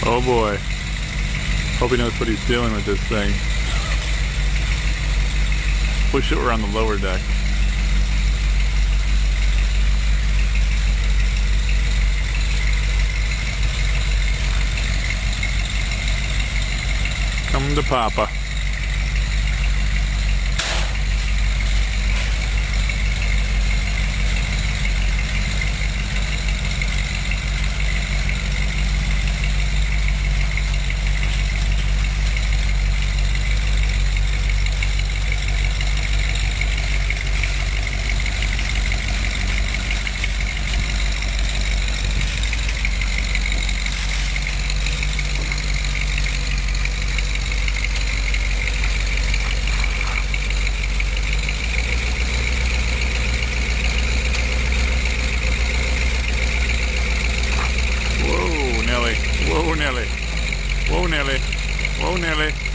Oh boy. Hope he knows what he's doing with this thing. Wish it were on the lower deck. Come to Papa. Whoa, Nelly. Whoa, Nelly. Whoa, Nelly. Whoa, Nelly.